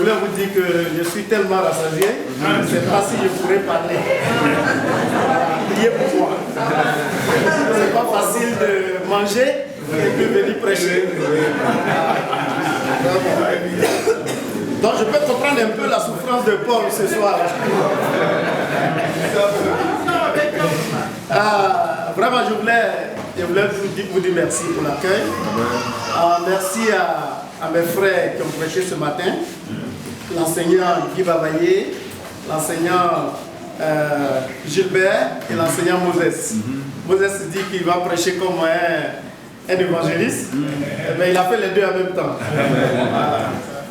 voulais vous dire que je suis tellement rassasié, je ne sais pas si je pourrais parler. Priez pour moi. C'est pas facile de manger et puis venir prêcher. Donc je peux comprendre un peu la souffrance de Paul ce soir. Vraiment, je voulais vous dire merci pour l'accueil. Merci à mes frères qui ont prêché ce matin. L'enseignant Guy Babaye, l'enseignant Gilbert et l'enseignant Moses. Moses dit qu'il va prêcher comme un évangéliste, mais il a fait les deux en même temps.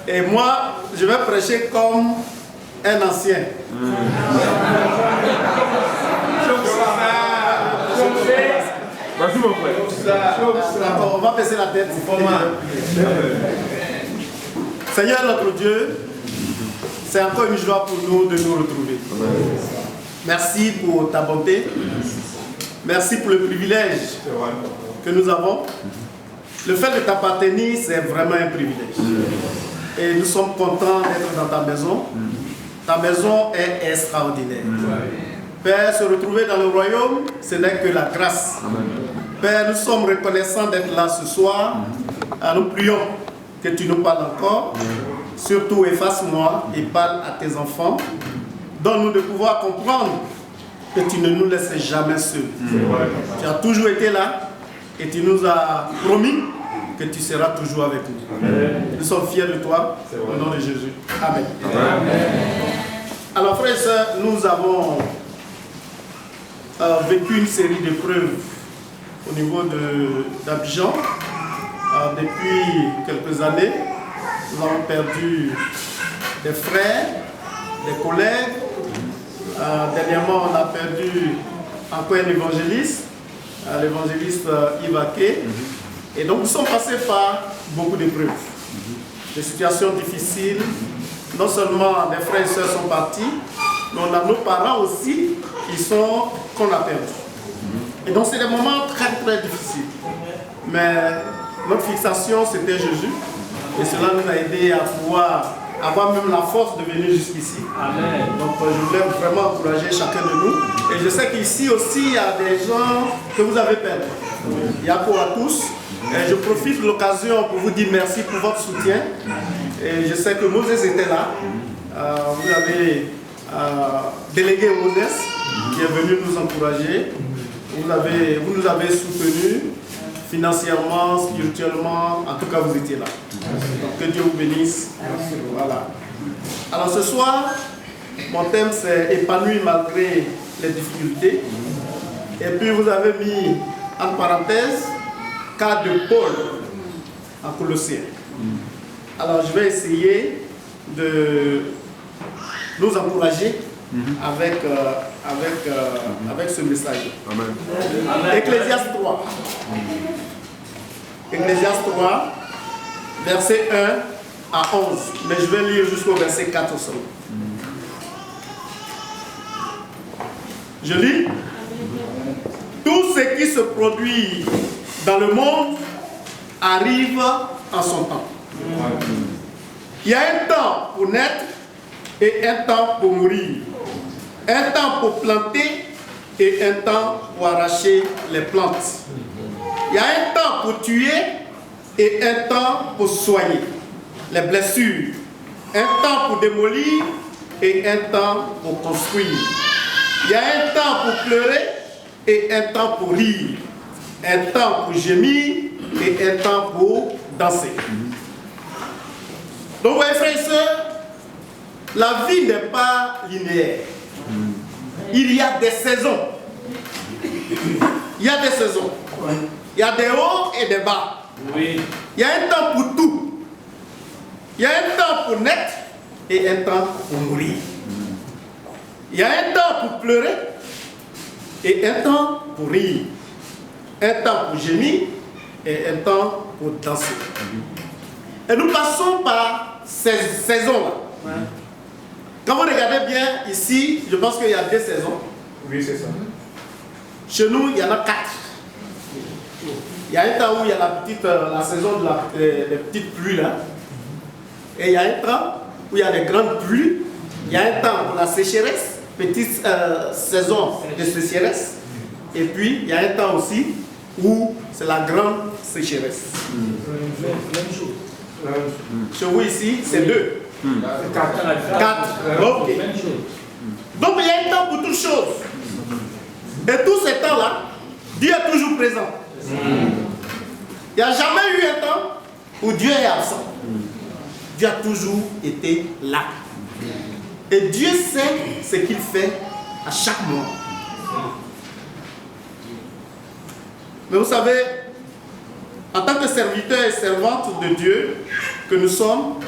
Et moi, je vais prêcher comme un ancien. Vas-y mon frère. On va baisser la tête. Seigneur notre Dieu, c'est encore une joie pour nous de nous retrouver. Merci pour ta bonté. Merci pour le privilège que nous avons. Le fait de t'appartenir, c'est vraiment un privilège. Et nous sommes contents d'être dans ta maison. Ta maison est extraordinaire. Père, se retrouver dans le royaume, ce n'est que la grâce. Père, nous sommes reconnaissants d'être là ce soir. Nous prions que tu nous parles encore. Surtout, efface-moi et parle à tes enfants. Donne-nous de pouvoir comprendre que tu ne nous laisses jamais seuls. Tu as toujours été là et tu nous as promis que tu seras toujours avec nous. Nous sommes fiers de toi, au nom de Jésus. Amen. Alors, frères et sœurs, nous avons vécu une série d'épreuves au niveau d'Abidjan. Depuis quelques années, nous avons perdu des frères, des collègues. Dernièrement, on a perdu encore un évangéliste, l'évangéliste Yves Aké. Et donc, nous sommes passés par beaucoup d'épreuves, des situations difficiles. Non seulement des frères et sœurs sont partis, mais on a nos parents aussi qu'on a perdus. Et donc, c'est des moments très très difficiles. Mais notre fixation, c'était Jésus. Et cela nous a aidé à pouvoir avoir même la force de venir jusqu'ici. Donc, je voulais vraiment encourager chacun de nous. Et je sais qu'ici aussi, il y a des gens que vous avez perdus. Il y a pour tous. Et je profite de l'occasion pour vous dire merci pour votre soutien. Et je sais que Moses était là. Vous avez délégué Moses qui est venu nous encourager. Vous nous avez soutenus financièrement, spirituellement. En tout cas, vous étiez là. Donc, que Dieu vous bénisse. Voilà. Alors ce soir, mon thème c'est épanoui malgré les difficultés. Et puis vous avez mis en parenthèse cas de Paul en Colossiens. Alors je vais essayer de nous encourager avec ce message. Amen. Ecclésiaste 3. Ecclésiaste 3, verset 1 à 11. Mais je vais lire jusqu'au verset 4 seulement. Je lis. Tout ce qui se produit dans le monde arrive en son temps. Il y a un temps pour naître et un temps pour mourir. Un temps pour planter et un temps pour arracher les plantes. Il y a un temps pour tuer et un temps pour soigner les blessures. Un temps pour démolir et un temps pour construire. Il y a un temps pour pleurer et un temps pour rire. Un temps pour gémir et un temps pour danser. Donc, voyez, frères et sœurs, la vie n'est pas linéaire. Il y a des saisons. Il y a des saisons. Il y a des hauts et des bas. Il y a un temps pour tout. Il y a un temps pour naître et un temps pour mourir. Il y a un temps pour pleurer et un temps pour rire. Un temps pour gémir et un temps pour danser. Et nous passons par ces saisons-là. Quand vous regardez bien ici, je pense qu'il y a 2 saisons. Oui, c'est ça. Chez nous, il y en a 4. Il y a un temps où il y a la saison des petites pluies là. Et il y a un temps où il y a des grandes pluies. Il y a un temps pour la sécheresse, petite saison de sécheresse. Et puis, il y a un temps aussi où c'est la grande sécheresse. Chez vous ici, c'est 2. 4. Ok. Donc, il y a un temps pour toutes choses. Et tous ces temps-là, Dieu est toujours présent. Il n'y a jamais eu un temps où Dieu est absent. Dieu a toujours été là. Et Dieu sait ce qu'il fait à chaque moment. Mais vous savez, en tant que serviteurs et servantes de Dieu que nous sommes,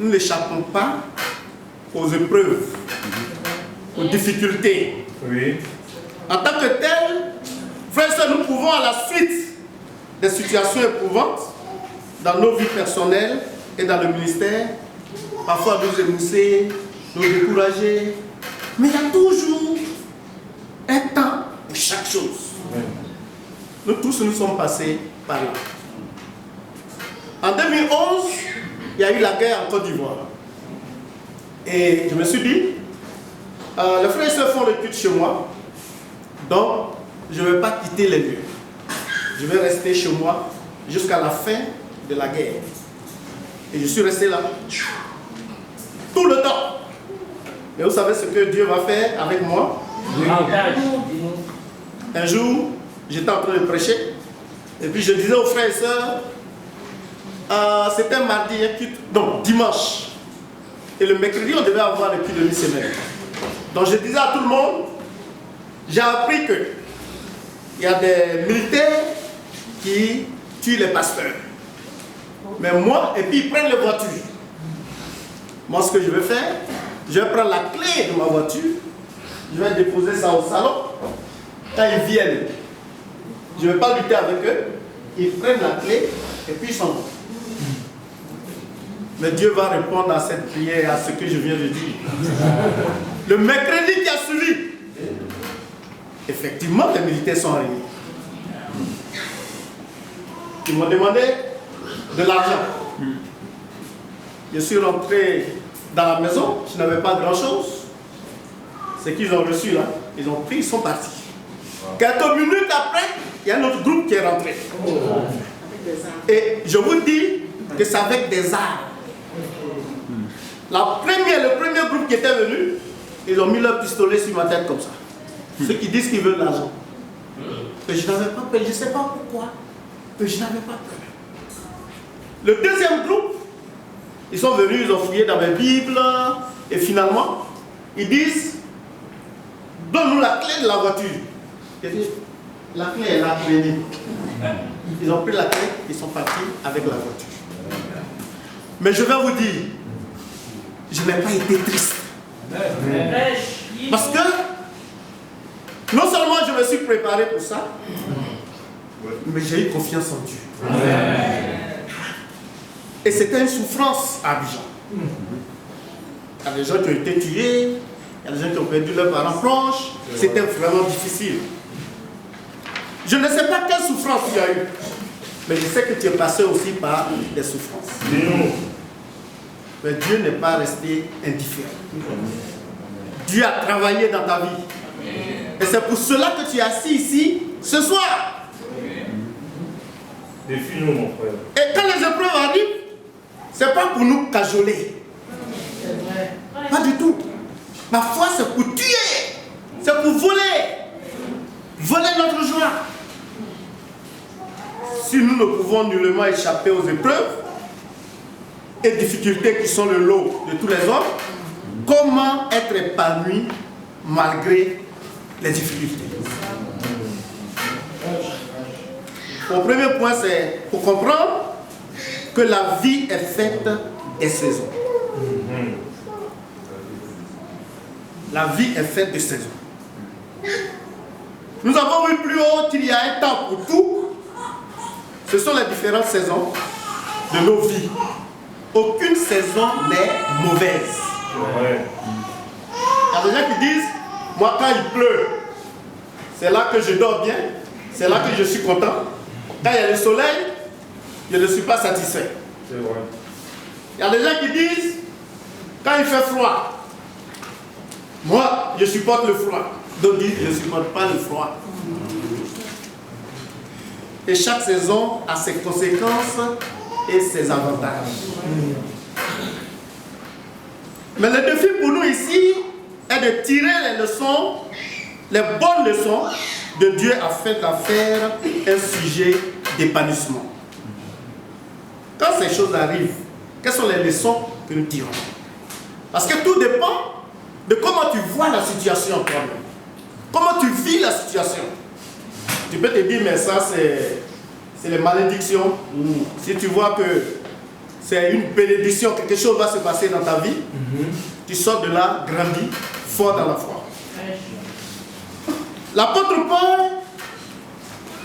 nous n'échappons pas aux épreuves, aux difficultés. Oui. En tant que tel, frères et sœurs, nous pouvons à la suite des situations éprouvantes dans nos vies personnelles et dans le ministère, parfois nous émousser, nous décourager, mais il y a toujours un temps pour chaque chose. Nous tous, nous sommes passés par là. En 2011, il y a eu la guerre en Côte d'Ivoire. Et je me suis dit, les frères et sœurs font le culte chez moi, donc je ne vais pas quitter les lieux. Je vais rester chez moi jusqu'à la fin de la guerre. Et je suis resté là tout le temps. Mais vous savez ce que Dieu va faire avec moi? Un jour, j'étais en train de prêcher. Et puis je disais aux frères et sœurs, c'était un mardi, donc dimanche. Et le mercredi, on devait avoir le culte de mi-semaine. Donc je disais à tout le monde, j'ai appris que il y a des militaires qui tuent les pasteurs. Mais moi, et puis ils prennent les voitures. Moi, ce que je vais faire, je vais prendre la clé de ma voiture, je vais déposer ça au salon. Quand ils viennent, je ne vais pas lutter avec eux. Ils prennent la clé et puis ils s'en vont. Mais Dieu va répondre à cette prière, à ce que je viens de dire. Le mercredi qui a suivi, effectivement, les militaires sont arrivés. Ils m'ont demandé de l'argent. Je suis rentré dans la maison, je n'avais pas grand-chose. Ce qu'ils ont reçu là, ils ont pris, ils sont partis. Quelques minutes après, il y a un autre groupe qui est rentré. Et je vous dis que c'est avec des armes. Le premier groupe qui était venu, ils ont mis leur pistolet sur ma tête comme ça. Ceux qui disent qu'ils veulent l'argent. Et je n'avais pas peur, je ne sais pas pourquoi. Mais je n'avais pas peur. Le deuxième groupe, ils sont venus, ils ont fouillé dans mes Bibles, et finalement, ils disent, donne-nous la clé de la voiture. J'ai dit, la clé est là, venez. Ils ont pris la clé, ils sont partis avec la voiture. Mais je vais vous dire, je n'ai pas été triste. Parce que, non seulement je me suis préparé pour ça, mais j'ai eu confiance en Dieu. Et c'était une souffrance à Abidjan. Il y a des gens qui ont été tués, il y a des gens qui ont perdu leurs parents proches. C'était vraiment difficile. Je ne sais pas quelle souffrance il y a eu, mais je sais que tu es passé aussi par des souffrances. Mais Dieu n'est pas resté indifférent. Dieu a travaillé dans ta vie. Et c'est pour cela que tu es assis ici ce soir. Défie-nous, mon frère. Et quand les épreuves arrivent, ce n'est pas pour nous cajoler. Pas du tout. Ma foi, c'est pour tuer. C'est pour voler. Voler notre joie. Si nous ne pouvons nullement échapper aux épreuves et difficultés qui sont le lot de tous les hommes, comment être épanoui malgré les difficultés? Mon premier point, c'est pour comprendre que la vie est faite des saisons. La vie est faite de saisons. Nous avons vu plus haut qu'il y a un temps pour tout. Ce sont les différentes saisons de nos vies. Aucune saison n'est mauvaise. Il y a des gens qui disent, moi quand il pleut, c'est là que je dors bien, c'est là que je suis content. Quand il y a le soleil, je ne suis pas satisfait. C'est vrai. Il y a des gens qui disent, Quand il fait froid, moi, je supporte le froid. D'autres disent, je ne supporte pas le froid. Et chaque saison a ses conséquences et ses avantages. Mais le défi pour nous ici est de tirer les leçons, les bonnes leçons de Dieu afin d'en faire un sujet d'épanouissement. Quand ces choses arrivent, quelles sont les leçons que nous tirons? Parce que tout dépend de comment tu vois la situation toi-même. Comment tu vis la situation. Tu peux te dire, mais ça c'est les malédictions. Si tu vois que c'est une bénédiction, quelque chose va se passer dans ta vie, tu sors de là, grandi, fort dans la foi. L'apôtre Paul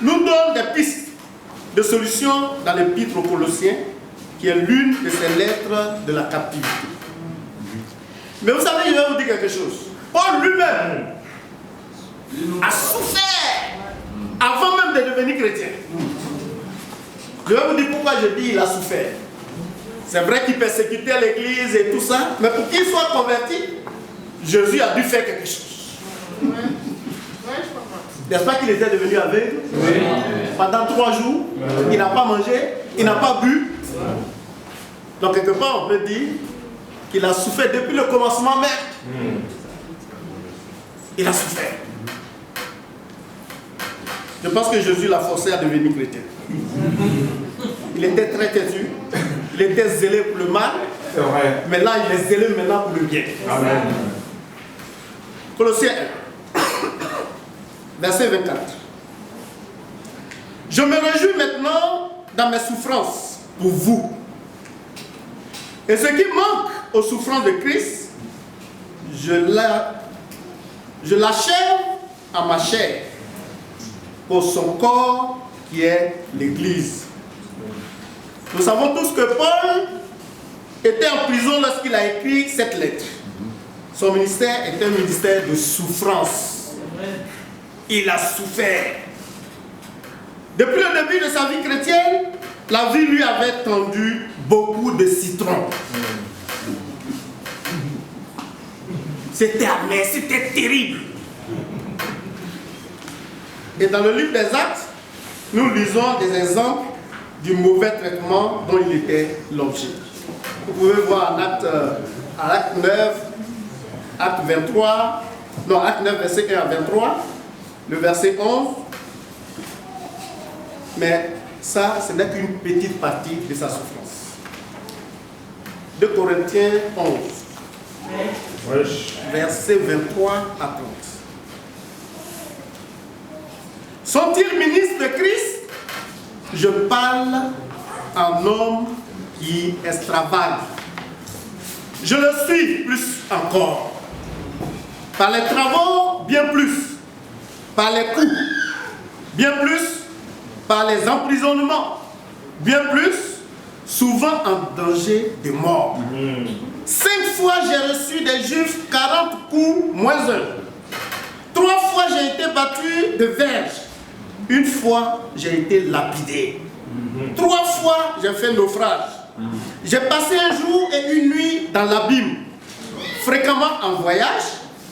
nous donne des pistes de solutions dans l'épître aux Colossiens, qui est l'une de ses lettres de la captivité. Mais vous savez, je vais vous dire quelque chose. Paul lui-même a souffert avant même de devenir chrétien. Je vais vous dire pourquoi je dis qu'il a souffert. C'est vrai qu'il persécutait l'église et tout ça, mais pour qu'il soit converti, Jésus a dû faire quelque chose. N'est-ce pas qu'il était devenu aveugle? Oui. Pendant 3 jours, il n'a pas mangé, il n'a pas bu. Donc quelque part, on peut dire qu'il a souffert depuis le commencement même. Il a souffert. Je pense que Jésus l'a forcé à devenir chrétien. Il était très têtu, il était zélé pour le mal, mais là il est zélé maintenant pour le bien. Amen. Colossiens 1, verset 24. Je me réjouis maintenant dans mes souffrances pour vous. Et ce qui manque aux souffrances de Christ, je l'achève à ma chair pour son corps qui est l'Église. Nous savons tous que Paul était en prison lorsqu'il a écrit cette lettre. Son ministère était un ministère de souffrance. Il a souffert. Depuis le début de sa vie chrétienne, la vie lui avait tendu beaucoup de citrons. C'était amer, c'était terrible. Et dans le livre des Actes, nous lisons des exemples du mauvais traitement dont il était l'objet. Vous pouvez voir en acte 9, acte 23, non, acte 9, verset 1 à 23, le verset 11. Mais ça, ce n'est qu'une petite partie de sa souffrance. 2 Corinthiens 11, verset 23 à 30. Sont-ils ministres de Christ? Je parle en homme qui extravage. Je le suis plus encore. Par les travaux, bien plus. Par les coups, bien plus. Par les emprisonnements, bien plus. Souvent en danger de mort. 5 fois j'ai reçu des Juifs 40 coups moins 1. 3 fois j'ai été battu de verge. 1 fois j'ai été lapidé. 3 fois j'ai fait naufrage. J'ai passé un jour et une nuit dans l'abîme. Fréquemment en voyage,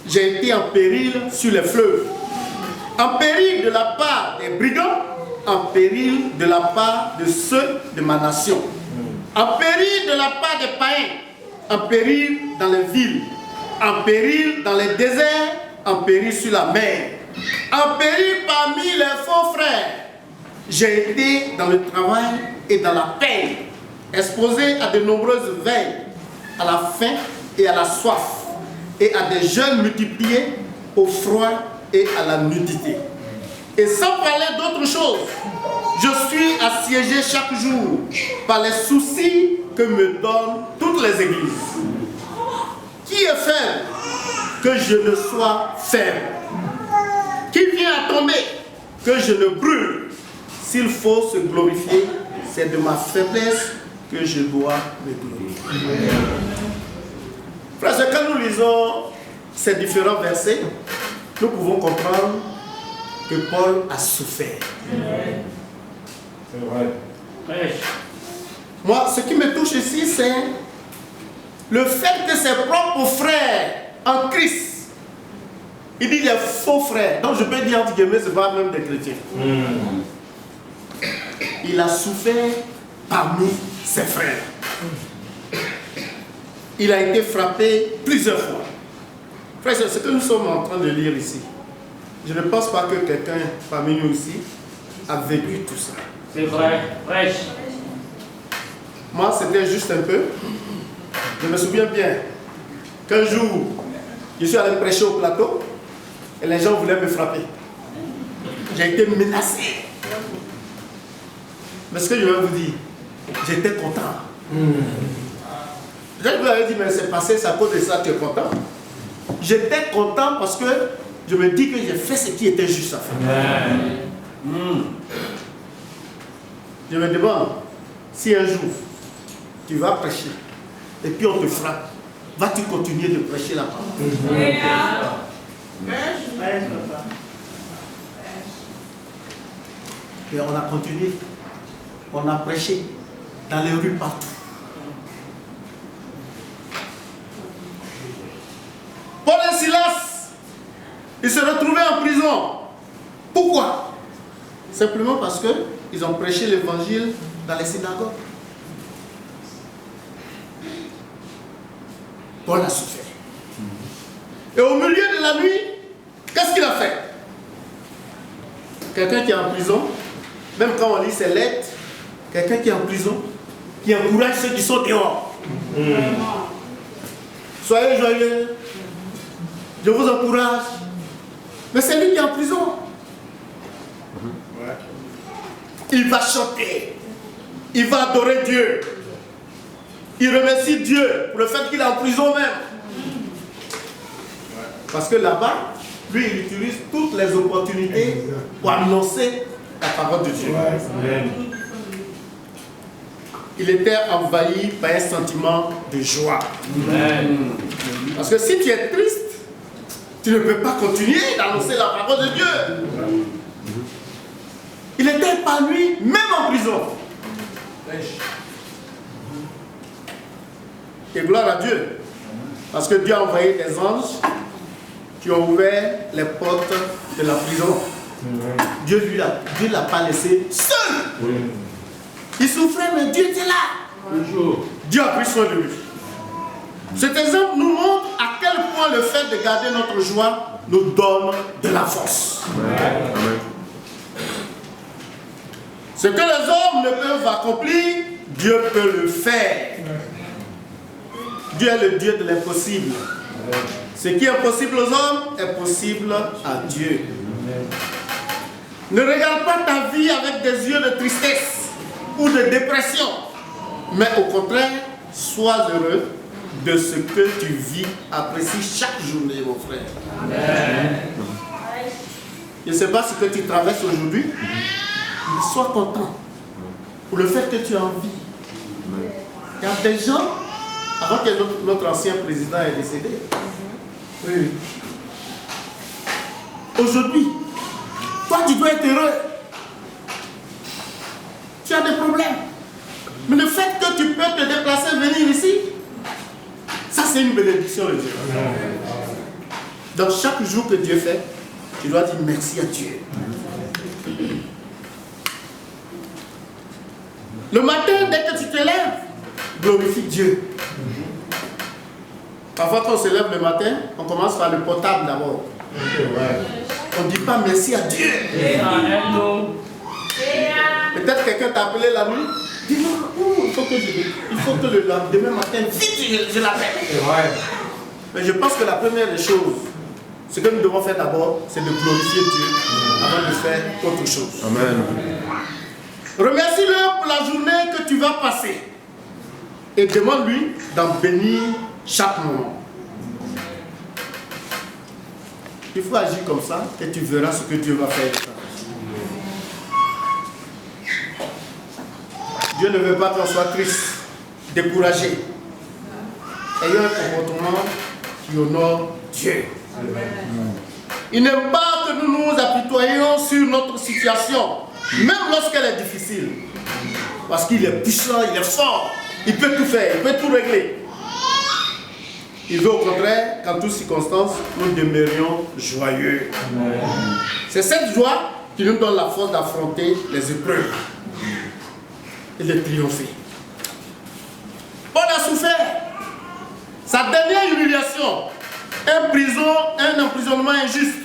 j'ai été en péril sur les fleuves. En péril de la part des brigands, en péril de la part de ceux de ma nation. En péril de la part des païens, en péril dans les villes, en péril dans les déserts, en péril sur la mer, en péril parmi les faux frères. J'ai été dans le travail et dans la peine, exposé à de nombreuses veilles, à la faim et à la soif, et à des jeûnes multipliés, au froid et à la nudité. Et sans parler d'autre chose, je suis assiégé chaque jour par les soucis que me donnent toutes les églises. Qui est faible? Que je ne sois faible. Qui vient à tomber? Que je ne brûle. S'il faut se glorifier, c'est de ma faiblesse que je dois me glorifier. Frère, quand nous lisons ces différents versets, nous pouvons comprendre que Paul a souffert. C'est vrai. Moi, ce qui me touche ici, c'est le fait que ses propres frères en Christ, il dit les faux frères, donc je peux dire entre guillemets, ce n'est pas même des chrétiens. Il a souffert parmi ses frères. Il a été frappé plusieurs fois. Frère, c'est ce que nous sommes en train de lire ici. Je ne pense pas que quelqu'un parmi nous ici a vécu tout ça. C'est vrai, prêche. Moi, c'était juste un peu. Je me souviens bien qu'un jour, je suis allé prêcher au plateau et les gens voulaient me frapper. J'ai été menacé. Mais ce que je vais vous dire, j'étais content. Je vous avais dit, mais c'est passé, c'est à cause de ça, tu es content. J'étais content parce que je me dis que j'ai fait ce qui était juste à faire. Je me demande si un jour tu vas prêcher et puis on te frappe, vas-tu continuer de prêcher la parole? Et on a continué, on a prêché dans les rues partout. Paul et Silas, ils se retrouvaient en prison. Pourquoi? Simplement parce qu'ils ont prêché l'évangile dans les synagogues. Paul a souffert. Et au milieu de la nuit, qu'est-ce qu'il a fait? Quelqu'un qui est en prison, même quand on lit ses lettres, quelqu'un qui est en prison, qui encourage ceux qui sont dehors. Soyez joyeux. Je vous encourage. Mais c'est lui qui est en prison. Il va chanter. Il va adorer Dieu. Il remercie Dieu pour le fait qu'il est en prison même. Parce que là-bas, lui, il utilise toutes les opportunités pour annoncer la parole de Dieu. Il était envahi par un sentiment de joie. Parce que si tu es triste, tu ne peux pas continuer d'annoncer la parole de Dieu. Il était épanoui, même en prison. Et gloire à Dieu. Parce que Dieu a envoyé des anges qui ont ouvert les portes de la prison. Dieu ne l'a pas laissé seul. Il souffrait, mais Dieu était là. Dieu a pris soin de lui. Cet exemple nous montre à quel point le fait de garder notre joie nous donne de la force. Ce que les hommes ne peuvent accomplir, Dieu peut le faire. Dieu est le Dieu de l'impossible. Ce qui est impossible aux hommes est possible à Dieu. Ne regarde pas ta vie avec des yeux de tristesse ou de dépression, mais au contraire, sois heureux de ce que tu vis. Apprécie chaque journée, mon frère. Amen. Je ne sais pas ce que tu traverses aujourd'hui, mais sois content pour le fait que tu as envie. Il y a des gens, avant que notre ancien président est décédé, oui. Aujourd'hui, toi tu dois être heureux. Tu as des problèmes. Mais le fait que tu peux te déplacer, venir ici, ça c'est une bénédiction de Dieu. Donc chaque jour que Dieu fait, tu dois dire merci à Dieu. Le matin, dès que tu te lèves, glorifie Dieu. Parfois quand on se lève le matin, on commence par le portable d'abord. On ne dit pas merci à Dieu. Peut-être quelqu'un t'a appelé la nuit. Dis-moi, il faut que le lendemain matin, vite je l'appelle. Mais je pense que la première des choses, ce que nous devons faire d'abord, c'est de glorifier Dieu avant de faire autre chose. Amen. Remercie-le pour la journée que tu vas passer. Et demande-lui d'en bénir chaque moment. Il faut agir comme ça et tu verras ce que Dieu va faire. Dieu ne veut pas qu'on soit triste, découragé. Ayons un comportement qui honore Dieu. Il n'aime pas que nous nous apitoyions sur notre situation, même lorsqu'elle est difficile. Parce qu'il est puissant, il est fort, il peut tout faire, il peut tout régler. Il veut au contraire qu'en toutes circonstances, nous demeurions joyeux. C'est cette joie qui nous donne la force d'affronter les épreuves et de triompher. Paul a souffert. Sa dernière humiliation, un emprisonnement injuste,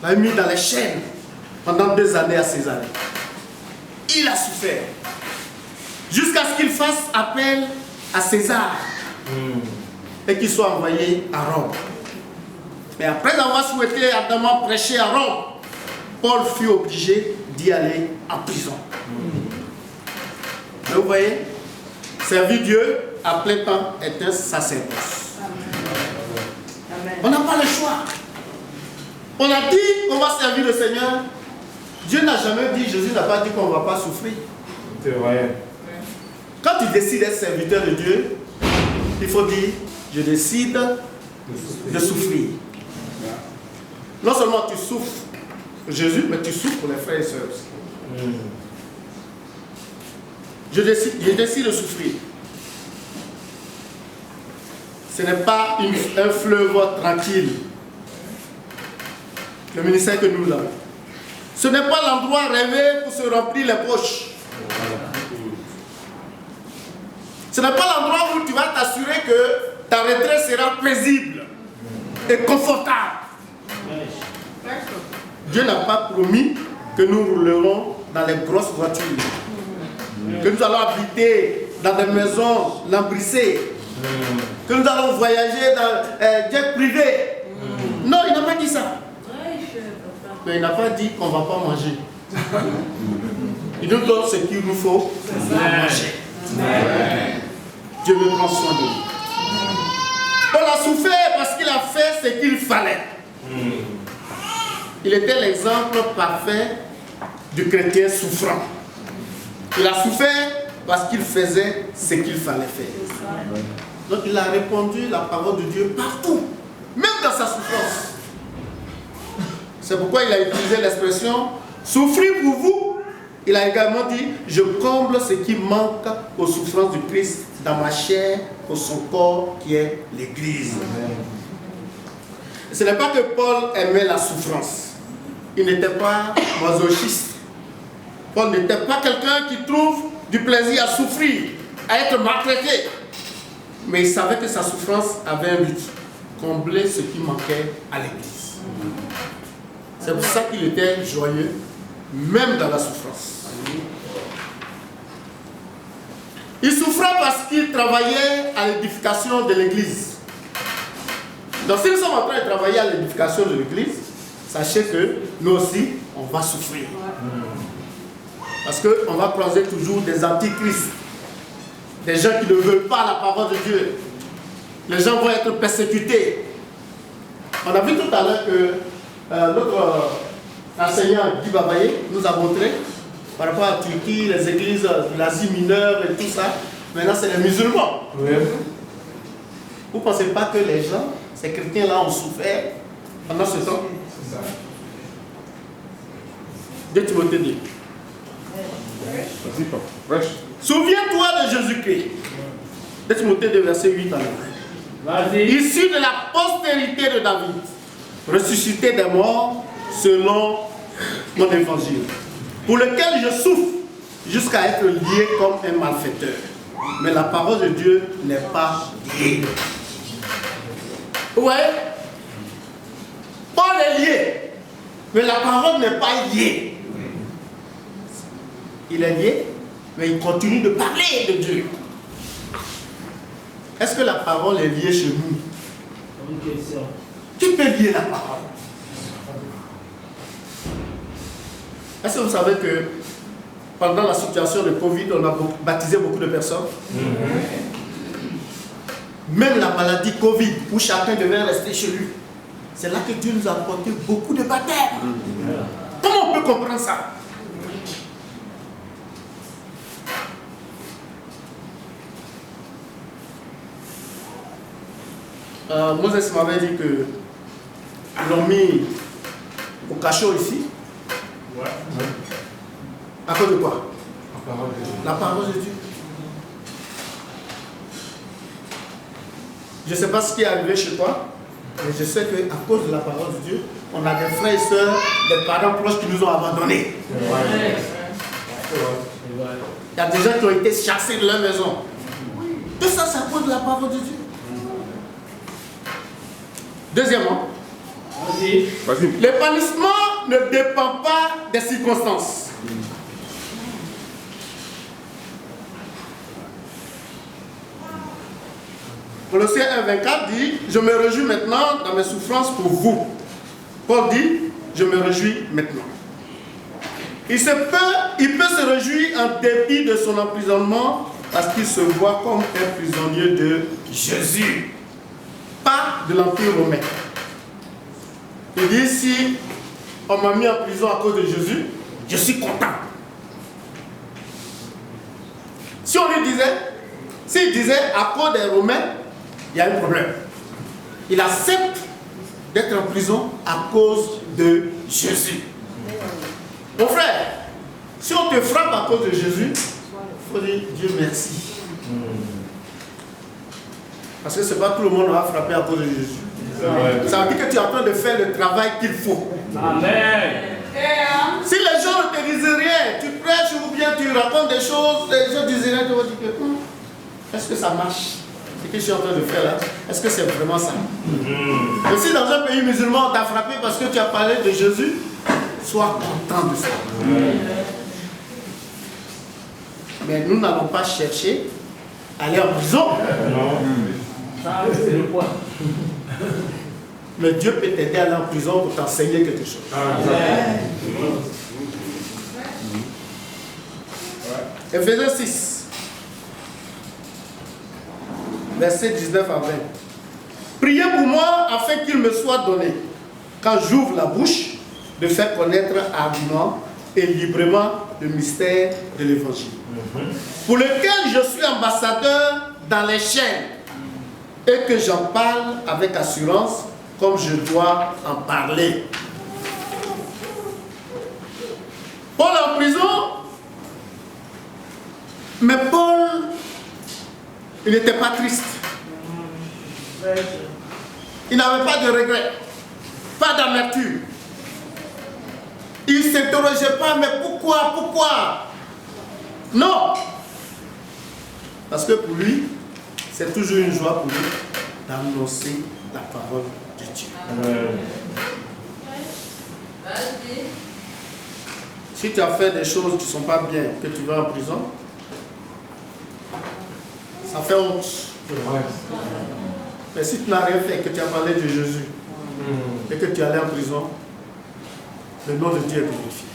l'a mis dans les chaînes pendant 2 années à César. Il a souffert jusqu'à ce qu'il fasse appel à César et qu'il soit envoyé à Rome. Mais après avoir souhaité ardemment prêcher à Rome, Paul fut obligé d'y aller en prison. Donc, vous voyez, servir Dieu à plein temps est un sacerdoce. On n'a pas le choix. On a dit qu'on va servir le Seigneur. Dieu n'a jamais dit, Jésus n'a pas dit qu'on ne va pas souffrir. C'est vrai. Quand tu décides d'être serviteur de Dieu, il faut dire, je décide de souffrir. Non seulement tu souffres pour Jésus, mais tu souffres pour les frères et sœurs aussi. Je décide de souffrir. Ce n'est pas un fleuve tranquille, le ministère que nous avons. Ce n'est pas l'endroit rêvé pour se remplir les poches. Ce n'est pas l'endroit où tu vas t'assurer que ta retraite sera paisible et confortable. Dieu n'a pas promis que nous roulerons dans les grosses voitures, que nous allons habiter dans des maisons lambrissées, que nous allons voyager dans jet privé. Non, il n'a pas dit ça. Mais il n'a pas dit qu'on ne va pas manger. Il nous donne ce qu'il nous faut manger. Dieu me prend soin de nous. Paul a souffert parce qu'il a fait ce qu'il fallait. Il était l'exemple parfait du chrétien souffrant. Il a souffert parce qu'il faisait ce qu'il fallait faire. Donc il a répondu la parole de Dieu partout, même dans sa souffrance. C'est pourquoi il a utilisé l'expression « souffrir pour vous ». Il a également dit « je comble ce qui manque aux souffrances du Christ dans ma chair pour son corps qui est l'Église ». Ce n'est pas que Paul aimait la souffrance. Il n'était pas masochiste. Paul n'était pas quelqu'un qui trouve du plaisir à souffrir, à être maltraité. Mais il savait que sa souffrance avait un but, combler ce qui manquait à l'Église. C'est pour ça qu'il était joyeux, même dans la souffrance. Il souffrait parce qu'il travaillait à l'édification de l'Église. Donc si nous sommes en train de travailler à l'édification de l'Église, sachez que nous aussi, on va souffrir. Parce qu'on va croiser toujours des antichrists, des gens qui ne veulent pas la parole de Dieu. Les gens vont être persécutés. On a vu tout à l'heure que notre enseignant Guy Babaye nous a montré par rapport à Turquie, les églises de l'Asie mineure et tout ça. Maintenant, c'est les musulmans. Oui. Vous ne pensez pas que les gens, ces chrétiens-là, ont souffert pendant ce temps? C'est ça. 2 Timothée 2. Souviens-toi de Jésus-Christ. 2 Timothée 2, verset 8 à 9. Issu de la postérité de David, ressuscité des morts selon mon évangile, pour lequel je souffre jusqu'à être lié comme un malfaiteur. Mais la parole de Dieu n'est pas liée. Ouais. Paul est lié, mais la parole n'est pas liée. Il est lié, mais il continue de parler de Dieu. Est-ce que la parole est liée chez nous? Qui peut lier la parole? Est-ce que vous savez que pendant la situation de Covid, on a baptisé beaucoup de personnes? Même la maladie Covid, où chacun devait rester chez lui. C'est là que Dieu nous a apporté beaucoup de baptêmes. Comment on peut comprendre ça? Moses m'avait dit que ils l'ont mis au cachot ici. Ouais. À cause de quoi? La parole de Dieu. Je ne sais pas ce qui est arrivé chez toi, mais je sais qu'à cause de la parole de Dieu, on a des frères et sœurs, des parents proches qui nous ont abandonnés. Il y a des gens qui ont été chassés de leur maison. Tout ça, c'est à cause de la parole de Dieu. Deuxièmement, l'épanouissement ne dépend pas des circonstances. Colossiens 1,24 dit « Je me réjouis maintenant dans mes souffrances pour vous ». Paul dit « Je me réjouis maintenant ». Il peut se réjouir en dépit de son emprisonnement parce qu'il se voit comme un prisonnier de Jésus, pas de l'Empire romain. Il dit, si on m'a mis en prison à cause de Jésus, je suis content. Si on lui disait, s'il disait à cause des Romains, il y a un problème. Il accepte d'être en prison à cause de Jésus. Mon frère, si on te frappe à cause de Jésus, il faut dire Dieu merci. Parce que ce n'est pas tout le monde qui va frapper à cause de Jésus. Ça veut dire que tu es en train de faire le travail qu'il faut. Amen. Si les gens ne te disent rien, tu prêches ou bien tu racontes des choses, les gens disent rien, tu vas dire que est-ce que ça marche? Ce que je suis en train de faire là, est-ce que c'est vraiment ça? Mais si dans un pays musulman on t'a frappé parce que tu as parlé de Jésus, sois content de ça. Mais nous n'allons pas chercher à aller en prison. Ça, c'est le point. Mais Dieu peut t'aider à aller en prison pour t'enseigner quelque chose. Ephésiens 6, versets 19 à 20. Priez pour moi afin qu'il me soit donné, quand j'ouvre la bouche, de faire connaître hardiment et librement le mystère de l'évangile, pour lequel je suis ambassadeur dans les chaînes, et que j'en parle avec assurance comme je dois en parler. Paul est en prison, mais Paul, il n'était pas triste. Il n'avait pas de regret, pas d'amertume. Il ne s'interrogeait pas, mais pourquoi? Non. Parce que pour lui, c'est toujours une joie pour lui d'annoncer la parole de Dieu. Si tu as fait des choses qui ne sont pas bien, que tu vas en prison, ça fait honte. Mais si tu n'as rien fait, que tu as parlé de Jésus, et que tu es allé en prison, le nom de Dieu est glorifié.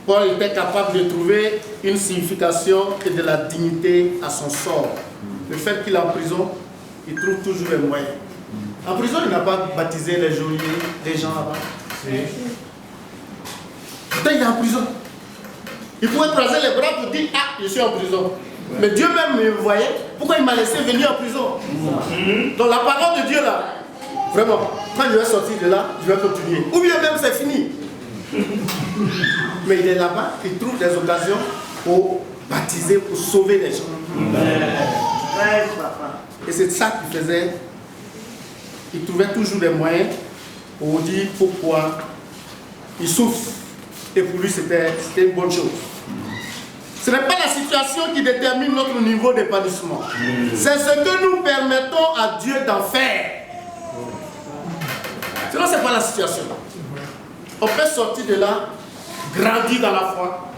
Paul était capable de trouver une signification et de la dignité à son sort. Le fait qu'il est en prison, il trouve toujours un moyen. En prison, il n'a pas baptisé les geôliers, les gens là-bas. Pourtant, il est en prison. Il pouvait croiser les bras pour dire, ah, je suis en prison. Mais Dieu même me voyait. Pourquoi il m'a laissé venir en prison? Donc la parole de Dieu là, vraiment, quand je vais sortir de là, je vais continuer. Ou bien même c'est fini. Mais il est là-bas, il trouve des occasions pour baptiser, pour sauver les gens. Et c'est ça qu'il faisait. Il trouvait toujours des moyens pour dire pourquoi il souffre. Et pour lui, c'était une bonne chose. Ce n'est pas la situation qui détermine notre niveau d'épanouissement. C'est ce que nous permettons à Dieu d'en faire. Sinon, ce n'est pas la situation. On peut sortir de là, grandir dans la foi.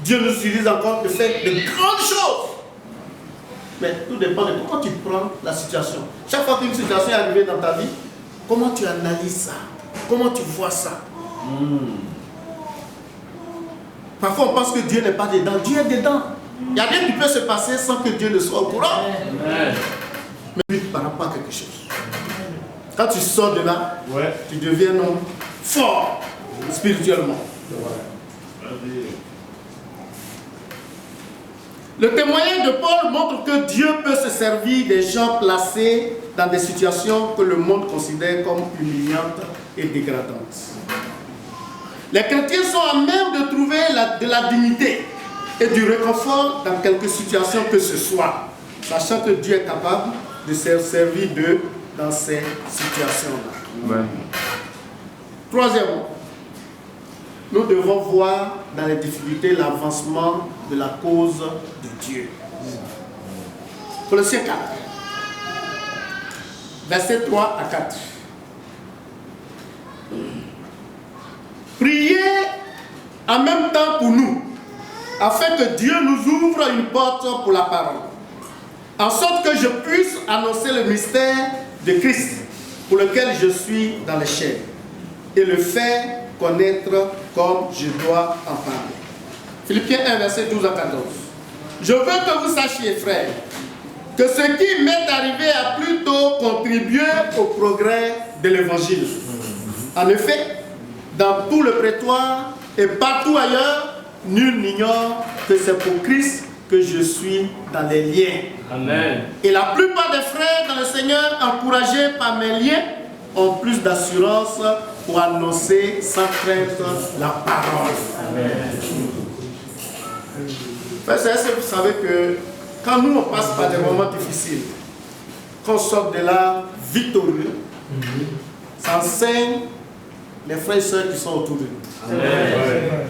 Dieu nous utilise encore de faire de grandes choses. Mais tout dépend de comment tu prends la situation. Chaque fois qu'une situation est arrivée dans ta vie, comment tu analyses ça? Comment tu vois ça? Parfois on pense que Dieu n'est pas dedans. Dieu est dedans. Il n'y a rien qui peut se passer sans que Dieu ne soit au courant. Mais lui, par rapport à quelque chose. Quand tu sors de là, tu deviens un homme fort spirituellement. Le témoignage de Paul montre que Dieu peut se servir des gens placés dans des situations que le monde considère comme humiliantes et dégradantes. Les chrétiens sont à même de trouver de la dignité et du réconfort dans quelque situation que ce soit. sachant que Dieu est capable de se servir d'eux dans ces situations-là. Troisièmement, nous devons voir dans les difficultés l'avancement de la cause de Dieu. Colossiens 4, versets 3 à 4. Priez en même temps pour nous, afin que Dieu nous ouvre une porte pour la parole, en sorte que je puisse annoncer le mystère de Christ, pour lequel je suis dans les chaînes, et le faire connaître comme je dois en parler. Philippiens 1, verset 12 à 14. Je veux que vous sachiez, frères, que ce qui m'est arrivé a plutôt contribué au progrès de l'évangile. En effet, dans tout le prétoire et partout ailleurs, nul n'ignore que c'est pour Christ que je suis dans les liens. Amen. Et la plupart des frères dans le Seigneur, encouragés par mes liens, ont plus d'assurance pour annoncer sans crainte la parole. Amen. Est-ce que vous savez que quand nous on passe par des moments difficiles, qu'on sort de là victorieux, ça enseigne les frères et sœurs qui sont autour de nous. Amen.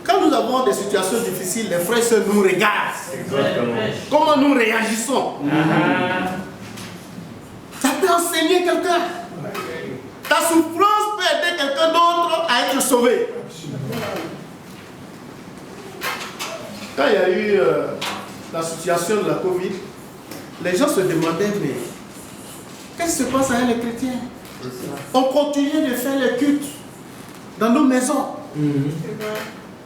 Quand nous avons des situations difficiles, les frères et sœurs nous regardent. Exactement. Comment nous réagissons. Ça peut enseigner quelqu'un. Ta souffrance peut aider quelqu'un d'autre à être sauvé. Quand il y a eu la situation de la Covid, les gens se demandaient, mais qu'est-ce qui se passe avec les chrétiens? On continue de faire les cultes dans nos maisons.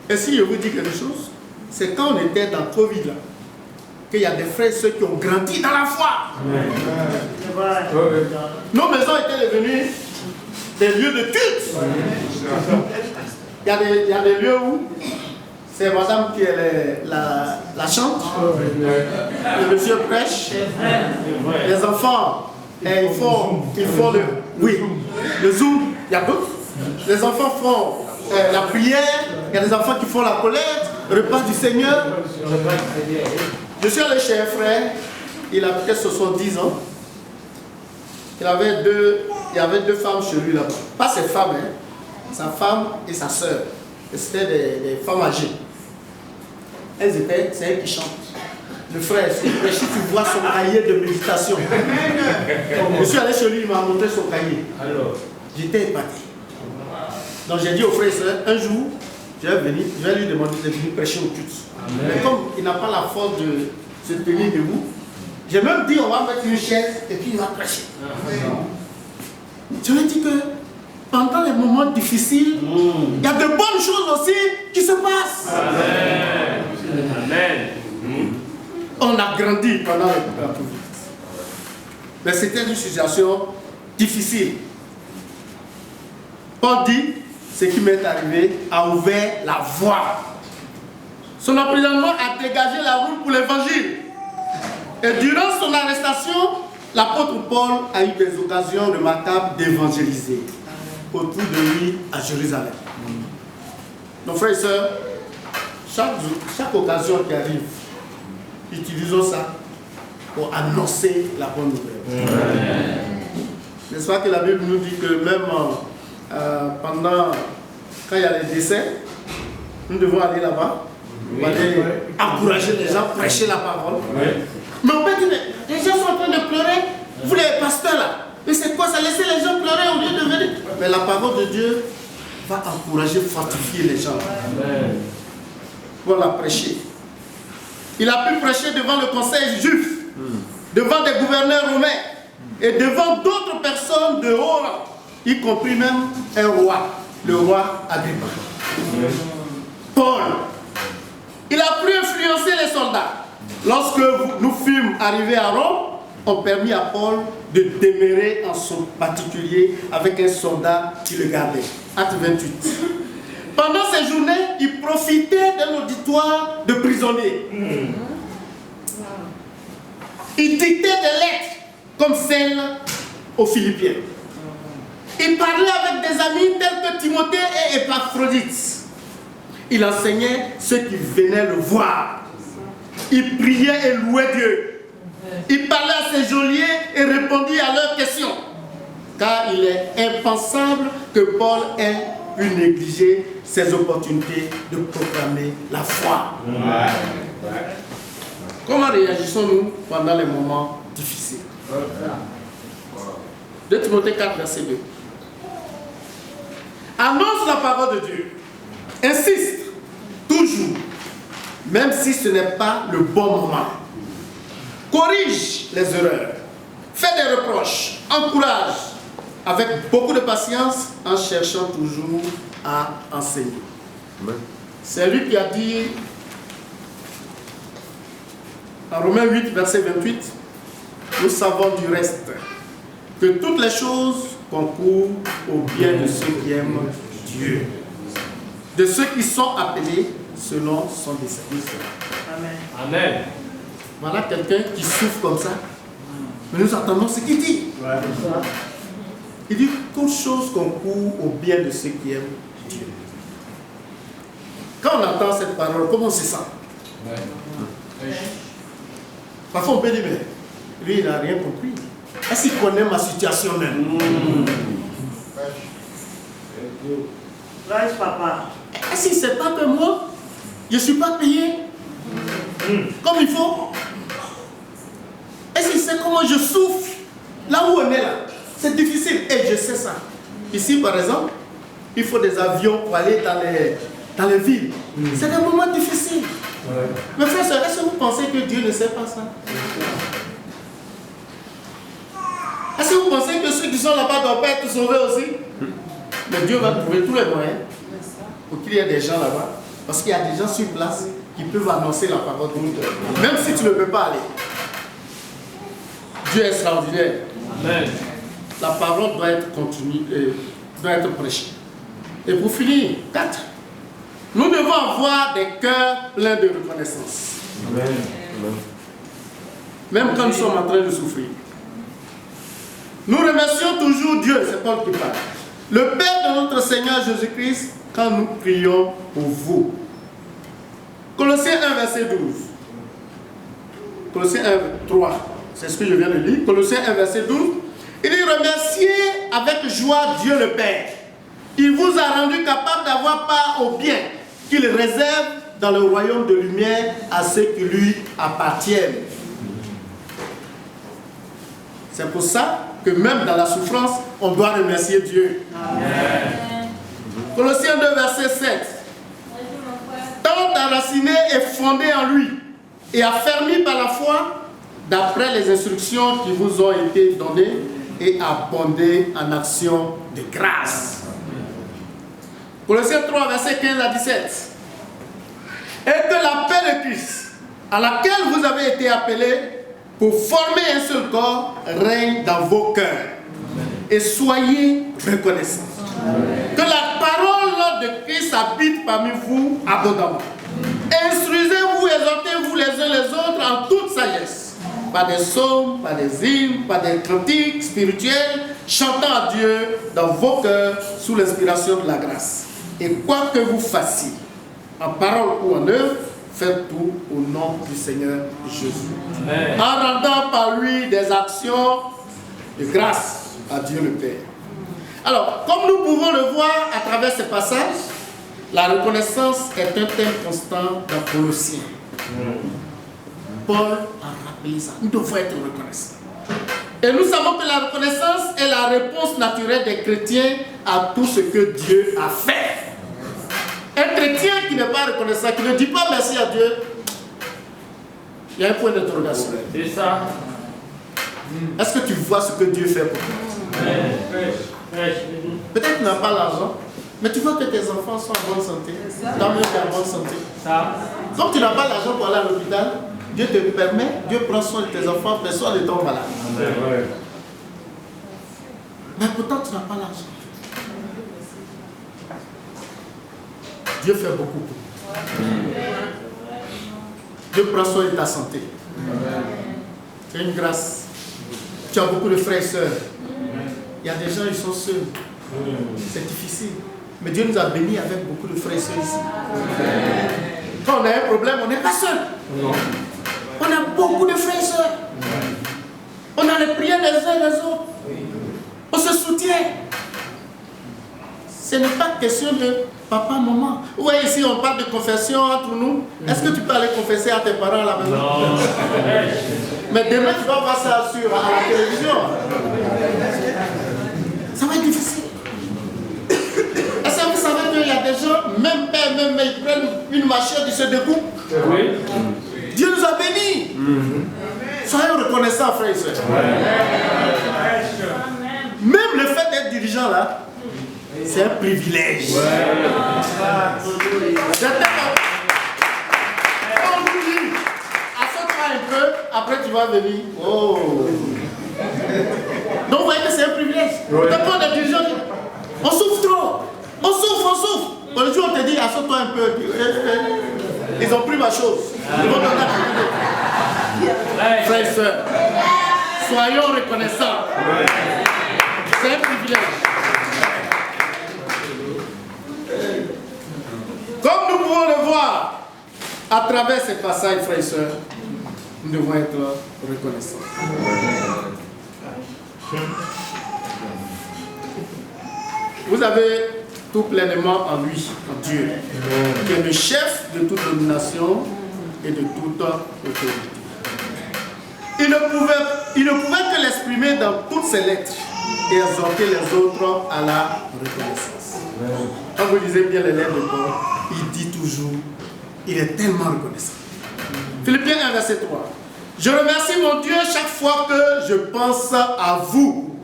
Et si je vous dis quelque chose, c'est quand on était dans Covid là, qu'il y a des frères et ceux qui ont grandi dans la foi. Nos maisons étaient devenues des lieux de culte. Il y a des lieux où c'est madame qui est la chante, le monsieur prêche, les enfants, ils font le zoom, il y a d'autres. Les enfants font la prière, il y a des enfants qui font la collecte, le repas du Seigneur. Je suis allé chez un frère, il a peut-être 70 ans. Il y avait deux femmes chez lui là-bas. Pas ses femmes, hein. Sa femme et sa soeur. C'était des femmes âgées. C'est elles qui chantent. Le frère, si tu vois son cahier de méditation. Je suis allé chez lui, il m'a montré son cahier. J'étais épaté. Donc j'ai dit au frère et soeur, un jour, je vais lui demander de venir prêcher au culte. Mais comme il n'a pas la force de se tenir debout, j'ai même dit on va mettre une chaise et puis il va prêcher. Je lui ai dit que pendant les moments difficiles, il y a de bonnes choses aussi qui se passent. Amen. Amen. On a grandi pendant la Covid. Mais c'était une situation difficile. Paul dit, ce qui m'est arrivé a ouvert la voie. Son emprisonnement a dégagé la route pour l'évangile. Et durant son arrestation, l'apôtre Paul a eu des occasions remarquables d'évangéliser autour de lui à Jérusalem. Nos frères et sœurs, chaque occasion qui arrive, utilisons ça pour annoncer la bonne nouvelle. N'est-ce pas que la Bible nous dit que même quand il y a les décès, nous devons aller là-bas, pour aller encourager les gens, prêcher la parole. Mais on peut dire, les gens sont en train de pleurer, vous les pasteurs là, mais c'est quoi ça? Laissez les gens pleurer au lieu de venir. Mais la parole de Dieu va encourager, fortifier les gens. Voilà, prêcher. Il a pu prêcher devant le conseil juif, devant des gouverneurs romains et devant d'autres personnes de haut rang, y compris même un roi, le roi Agrippa. Paul, il a pu influencer les soldats. Lorsque nous fûmes arrivés à Rome, on permit à Paul de demeurer en son particulier avec un soldat qui le gardait. Acte 28. Pendant ces journées, il profitait d'un auditoire de prisonniers. Il dictait des lettres comme celle aux Philippiens. Il parlait avec des amis tels que Timothée et Épaphrodite. Il enseignait ceux qui venaient le voir. il priait et louait Dieu. Il parlait à ses geôliers et répondit à leurs questions. Car il est impensable que Paul ait pu négliger ses opportunités de proclamer la foi. Comment réagissons-nous pendant les moments difficiles? 2 Timothée 4, verset 2. Annonce la parole de Dieu. Insiste, toujours, même si ce n'est pas le bon moment. Corrige les erreurs. Fais des reproches. Encourage avec beaucoup de patience en cherchant toujours à enseigner. C'est lui qui a dit en Romains 8, verset 28, nous savons du reste que toutes les choses concourent au bien de ceux qui aiment Dieu, de ceux qui sont appelés selon son dessein. Amen. Amen. Voilà quelqu'un qui souffre comme ça. Mais nous attendons ce qu'il dit. Il dit toutes choses concourent au bien de ceux qui aiment Dieu. Quand on entend cette parole, comment on se sent? Parfois on peut dire, mais lui il n'a rien compris. Est-ce qu'il connaît ma situation même? Papa. Est-ce qu'il ne sait pas que moi, je ne suis pas payé comme il faut? Est-ce qu'il sait comment je souffre? Là où on est là, c'est difficile et je sais ça. Ici par exemple, il faut des avions pour aller dans les villes. C'est des moments difficiles. Mais frère, est-ce que vous pensez que Dieu ne sait pas ça? Est-ce que vous pensez que ceux qui sont là-bas doivent pas être sauvés aussi? Mais Dieu va trouver tous les moyens pour qu'il y ait des gens là-bas. Parce qu'il y a des gens sur place qui peuvent annoncer la parole de Dieu. Même si tu ne peux pas aller. Dieu est extraordinaire. Amen. La parole doit être continuée, doit être prêchée. Et pour finir, 4. Nous devons avoir des cœurs pleins de reconnaissance. Amen. Même quand nous sommes en train de souffrir. Nous remercions toujours Dieu, c'est Paul qui parle. Le Père de notre Seigneur Jésus-Christ, quand nous prions pour vous. Colossiens 1, verset 12. Colossiens 1, 3. C'est ce que je viens de lire. Colossiens 1, verset 12. Il dit remerciez avec joie Dieu le Père. Il vous a rendu capable d'avoir part au bien qu'il réserve dans le royaume de lumière à ceux qui lui appartiennent. C'est pour ça que même dans la souffrance, on doit remercier Dieu. Amen. Colossiens 2, verset 7. Tant enraciné et fondé en lui et affermi par la foi, d'après les instructions qui vous ont été données et abondé en action de grâce. Colossiens 3, verset 15 à 17. Et que la paix de Christ, à laquelle vous avez été appelés pour former un seul corps, règne dans vos cœurs. Et soyez reconnaissants. Que la parole de Christ habite parmi vous abondamment. Instruisez-vous, exhortez-vous les uns les autres en toute sagesse, par des psaumes, par des hymnes, par des cantiques spirituels, chantant à Dieu dans vos cœurs sous l'inspiration de la grâce. Et quoi que vous fassiez, en parole ou en œuvre, faites tout au nom du Seigneur Jésus. Amen. En rendant par lui des actions de grâce à Dieu le Père. Alors, comme nous pouvons le voir à travers ces passages, la reconnaissance est un thème constant dans Colossiens. Paul a rappelé ça. Nous devons être reconnaissants. Et nous savons que la reconnaissance est la réponse naturelle des chrétiens à tout ce que Dieu a fait. Un chrétien qui n'est pas reconnaissant, qui ne dit pas merci à Dieu, il y a un point d'interrogation. C'est ça. Est-ce que tu vois ce que Dieu fait pour toi? Peut-être que tu n'as pas l'argent, mais tu vois que tes enfants sont en bonne santé. Tant mieux qu'en bonne santé. Comme tu n'as pas l'argent pour aller à l'hôpital, Dieu te permet, Dieu prend soin de tes enfants, personne ne tombe malade. Mais pourtant tu n'as pas l'argent. Dieu fait beaucoup pour toi. Dieu prend soin de ta santé. C'est une grâce. Tu as beaucoup de frères et sœurs. Il y a des gens, ils sont seuls. C'est difficile. Mais Dieu nous a bénis avec beaucoup de frères et sœurs ici. Quand on a un problème, on n'est pas seul. On a beaucoup de frères et sœurs. On a les prières les uns les autres. On se soutient. Ce n'est pas question de papa, maman. Vous voyez ici, on parle de confession entre nous. Est-ce que tu peux aller confesser à tes parents à la maison? Non. Mais demain, tu vas voir ça à la télévision. Ça va être difficile. Est-ce que vous savez qu'il y a des gens, même père, même mère, ils prennent une machette, ils se découpent? Oui. Dieu nous a bénis. Soyons reconnaissants, frères et sœurs. Même le fait d'être dirigeant là, c'est un privilège. On nous dit, assois-toi un peu, après tu vas venir. Oh. Donc vous voyez que c'est un privilège. Quand on est dirigeant, on souffre trop. On souffre. Le jour on te dit, assois-toi un peu. Ils ont pris ma chose. Ils vont donner à frères et sœurs, soyons reconnaissants. C'est un privilège. Comme nous pouvons le voir à travers ces passages, frères et sœurs, nous devons être reconnaissants. Vous avez tout pleinement en lui, en Dieu, qui est le chef de toute domination et de toute autorité. Il ne pouvait que l'exprimer dans toutes ses lettres et exhorter les autres à la reconnaissance. Quand vous lisez bien les lettres de Paul, il dit toujours, il est tellement reconnaissant. Philippiens 1, verset 3. Je remercie mon Dieu chaque fois que je pense à vous.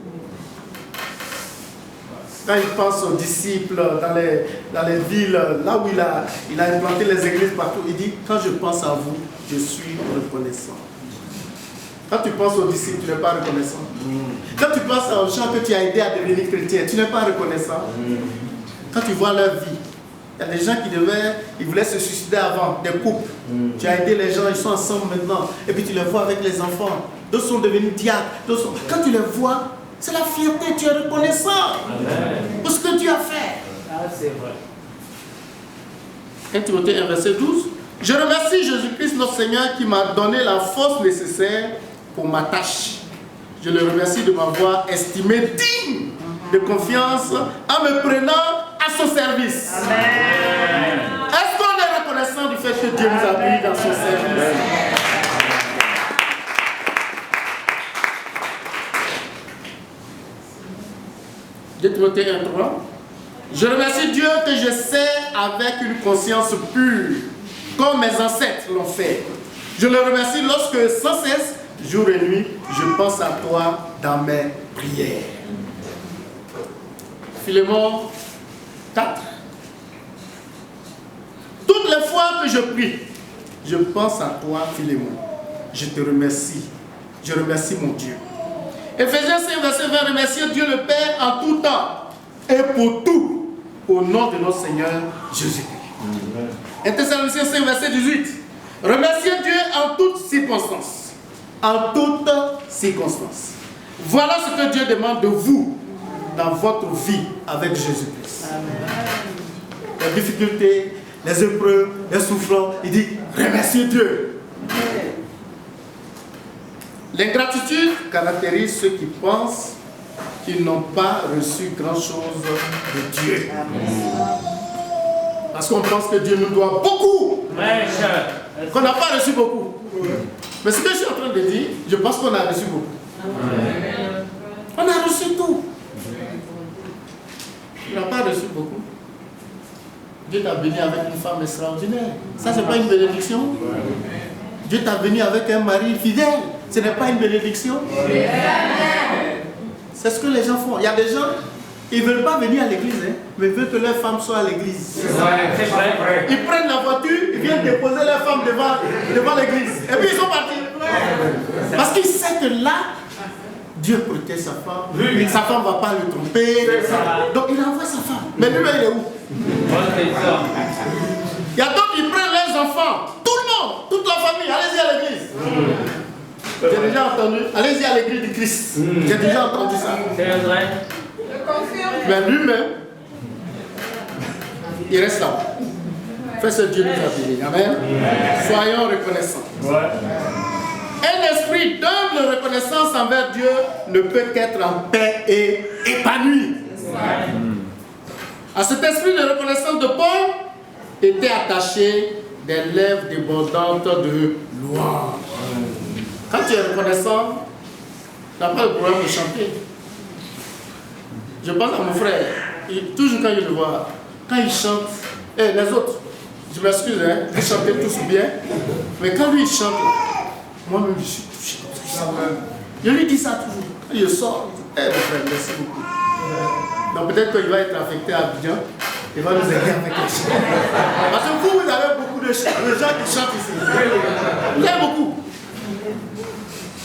Quand il pense aux disciples dans les villes, là où il a implanté les églises partout, il dit, quand je pense à vous, je suis reconnaissant. Quand tu penses aux disciples, tu n'es pas reconnaissant. Quand tu penses aux gens que tu as aidés à devenir chrétiens, tu n'es pas reconnaissant. Quand tu vois leur vie, il y a des gens qui voulaient se suicider avant, des couples. Tu as aidé les gens, ils sont ensemble maintenant. Et puis tu les vois avec les enfants. D'autres sont devenus diacres. Quand tu les vois, c'est la fierté, tu es reconnaissant. Amen. Pour ce que tu as fait. Ah, c'est vrai. 1 Timothée 1, verset 12. Je remercie Jésus-Christ, notre Seigneur, qui m'a donné la force nécessaire pour ma tâche. Je le remercie de m'avoir estimé digne de confiance en me prenant à son service. Amen. Est-ce qu'on est reconnaissant du fait que Dieu nous a pris dans son service? 2 Timothée 1, 3. Je remercie Dieu que je sers avec une conscience pure, comme mes ancêtres l'ont fait. Je le remercie lorsque, sans cesse, jour et nuit, je pense à toi dans mes prières. Philémon 4. Toutes les fois que je prie, je pense à toi, Philémon. Je te remercie. Je remercie mon Dieu. Éphésiens 5, verset 20, remerciez Dieu le Père en tout temps et pour tout, au nom de notre Seigneur Jésus-Christ. 1 Thessaloniciens 5, verset 18, remerciez Dieu en toutes circonstances. En toutes circonstances. Voilà ce que Dieu demande de vous dans votre vie avec Jésus-Christ. Les difficultés, les épreuves, les souffrances, il dit remerciez Dieu. L'ingratitude caractérise ceux qui pensent qu'ils n'ont pas reçu grand-chose de Dieu. Parce qu'on pense que Dieu nous doit beaucoup, qu'on n'a pas reçu beaucoup. Mais ce que je suis en train de dire, je pense qu'on a reçu beaucoup. On a reçu tout. Tu n'as pas reçu beaucoup. Dieu t'a béni avec une femme extraordinaire. Ça, ce n'est pas une bénédiction. Dieu t'a béni avec un mari fidèle. Ce n'est pas une bénédiction. C'est ce que les gens font. Il y a des gens, ils ne veulent pas venir à l'église, hein, mais ils veulent que leurs femmes soient à l'église. Ils prennent la voiture, ils viennent déposer leurs femmes devant l'église. Et puis ils sont partis. Parce qu'ils savent que là, Dieu protège sa femme. Sa femme ne va pas le tromper. Donc il envoie sa femme. Mais lui, il est où? Il y a d'autres qui prennent leurs enfants. Tout le monde, toute la famille, allez-y à l'église. J'ai déjà entendu, allez-y à l'église du Christ. J'ai déjà entendu ça. C'est vrai. Mais lui-même, il reste là. Fais ce Dieu nous a bénis. Amen. Soyons reconnaissants. esprit d'humble reconnaissance envers Dieu ne peut qu'être en paix et épanoui. À cet esprit de reconnaissance de Paul étaient attachées des lèvres débordantes de louange. Quand tu es reconnaissant, tu n'as pas le problème de chanter. Je pense à mon frère, toujours quand je le vois, quand il chante, les autres, je m'excuse, hein, vous chantez tous bien, mais quand lui il chante, moi-même je suis touché. Je lui dis ça toujours. Quand je sors, mon frère, merci beaucoup. Donc peut-être qu'il va être affecté à Abidjan, il va nous aider avec les chants. Parce que vous avez beaucoup de gens qui chantent ici. Vous avez beaucoup.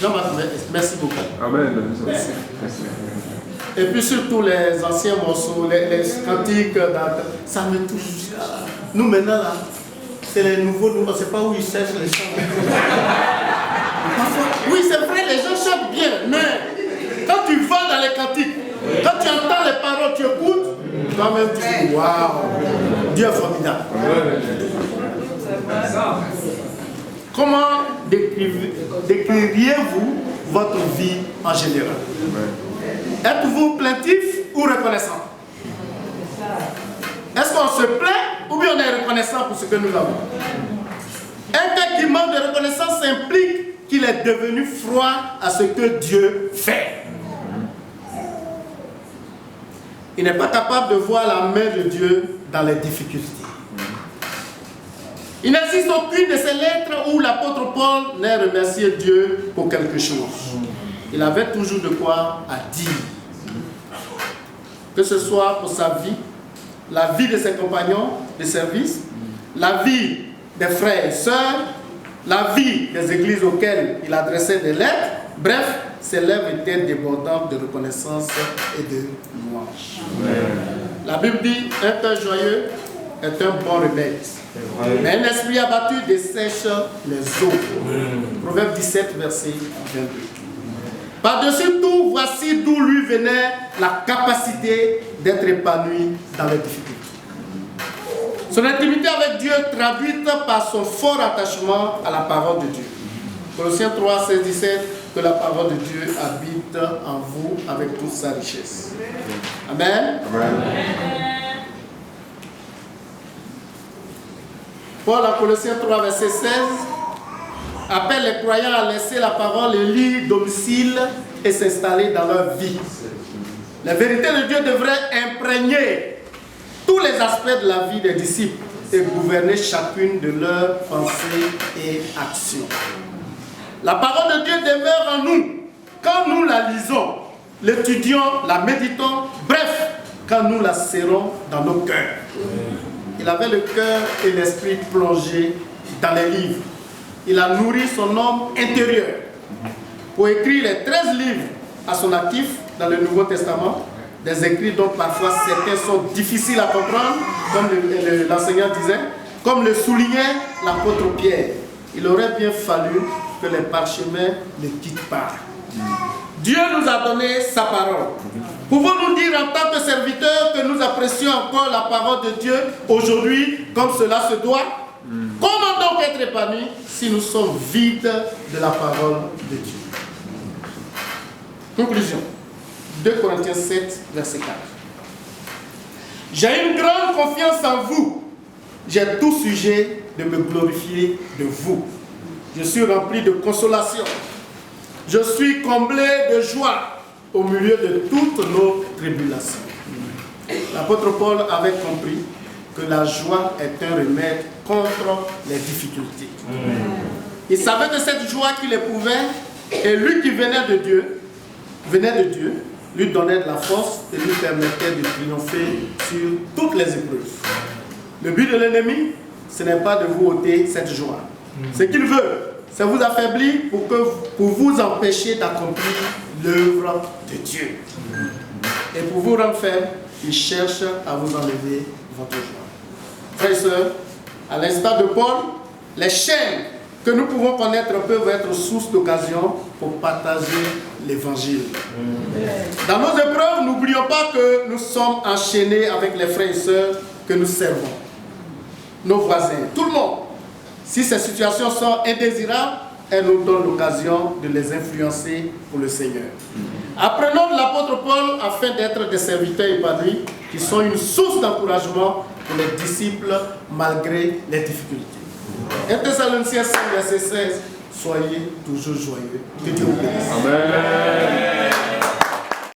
Jean-Marc, merci beaucoup. Amen. Merci. Et puis surtout les anciens morceaux, les cantiques, ça me touche. Nous maintenant là, c'est les nouveaux, on ne sait pas où ils cherchent les chants. Oui, c'est vrai, les gens chantent bien, mais quand tu vas dans les cantiques, quand tu entends les paroles, tu écoutes, toi-même tu dis waouh, Dieu est formidable. Comment décririez-vous votre vie en général? Êtes-vous plaintif ou reconnaissant? Est-ce qu'on se plaint ou bien on est reconnaissant pour ce que nous avons? Un tel qui manque de reconnaissance implique qu'il est devenu froid à ce que Dieu fait. Il n'est pas capable de voir la main de Dieu dans les difficultés. Il n'existe aucune de ces lettres où l'apôtre Paul n'ait remercié Dieu pour quelque chose. Il avait toujours de quoi à dire. Que ce soit pour sa vie, la vie de ses compagnons de service, la vie des frères et sœurs, la vie des églises auxquelles il adressait des lettres. Bref, ses lèvres étaient débordantes de reconnaissance et de louange. La Bible dit, un cœur joyeux est un bon remède. Mais un esprit abattu dessèche les eaux. Proverbe 17, verset 22. Par-dessus tout, voici d'où lui venait la capacité d'être épanoui dans les difficultés. Son intimité avec Dieu traduite par son fort attachement à la parole de Dieu. Colossiens 3, 16, 17, que la parole de Dieu habite en vous avec toute sa richesse. Amen. Amen. Paul en Colossiens 3, verset 16, appelle les croyants à laisser la parole élire domicile et s'installer dans leur vie. La vérité de Dieu devrait imprégner tous les aspects de la vie des disciples et gouverner chacune de leurs pensées et actions. La parole de Dieu demeure en nous quand nous la lisons, l'étudions, la méditons, bref, quand nous la serrons dans nos cœurs. Il avait le cœur et l'esprit plongés dans les livres. Il a nourri son homme intérieur pour écrire les 13 livres à son actif dans le Nouveau Testament, des écrits dont parfois certains sont difficiles à comprendre, comme l'enseignant disait, comme le soulignait l'apôtre Pierre. Il aurait bien fallu que les parchemins ne quittent pas. Dieu nous a donné sa parole. Pouvons-nous dire en tant que serviteurs que nous apprécions encore la parole de Dieu aujourd'hui comme cela se doit? Comment donc être épanouis si nous sommes vides de la parole de Dieu? Conclusion. 2 Corinthiens 7, verset 4. J'ai une grande confiance en vous. J'ai tout sujet de me glorifier de vous. Je suis rempli de consolation. Je suis comblé de joie au milieu de toutes nos tribulations. L'apôtre Paul avait compris que la joie est un remède contre les difficultés. Il savait que cette joie qu'il éprouvait et lui qui venait de Dieu, lui donnait de la force et lui permettait de triompher sur toutes les épreuves. Le but de l'ennemi, ce n'est pas de vous ôter cette joie. Ce qu'il veut, c'est vous affaiblir pour vous empêcher d'accomplir l'œuvre de Dieu. Et pour vous rendre faible, il cherche à vous enlever votre joie. Frères et sœurs, à l'instar de Paul, les chaînes que nous pouvons connaître peuvent être source d'occasion pour partager l'évangile. Dans nos épreuves, n'oublions pas que nous sommes enchaînés avec les frères et sœurs que nous servons, nos voisins, tout le monde. Si ces situations sont indésirables, elle nous donne l'occasion de les influencer pour le Seigneur. Apprenons de l'apôtre Paul afin d'être des serviteurs épanouis qui sont une source d'encouragement pour les disciples malgré les difficultés. 1 Thessaloniciens 5, verset 16, soyez toujours joyeux. Que Dieu vous bénisse. Amen.